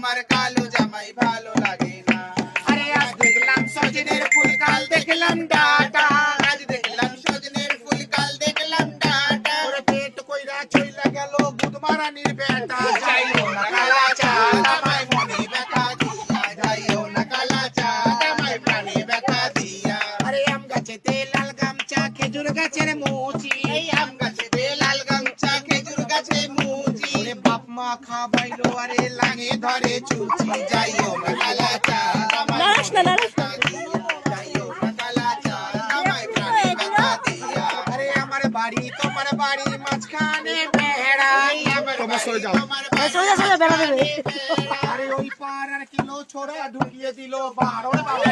তোমার কালো জামাই ভালো লাগে না। আরে আজ দেখলাম সজনের ফুল কাল দেখলাম ডাটা, আজ দেখলাম সজনের ফুল কাল দেখলাম ডাটা। ওরে পেট কইরা চইলা গেল বুধমারানির বেটা, যাইও না কালা চাঁদ আমায় মনে ব্যথা দিয়া, যাইও না কালা চাঁদ আমায় প্রাণে ব্যথা দিয়া। আরে আম গাছেতে লাল গামছা খেজুর গাছের মুচি, এই আম গাছেতে লাল গামছা খেজুর গাছের মুচি। ওরে বাপ মা খাবাইলো আরে লাগে ধরে চুচি, যাইও না কালা চাঁদ আমায় মনে ব্যথা দিয়া, যাইও না কালা চাঁদ আমায় প্রাণে ব্যথা দিয়া। আরে আমার বাড়ি তোমার বাড়ির মাঝখানে বেড়া, আমার বাড়ি তোমার বাড়ির মাঝখানে বেড়া। আরে ওই পাড়ার কিলো ছোড়া ঢুকিয়ে দিল 12 বাবা।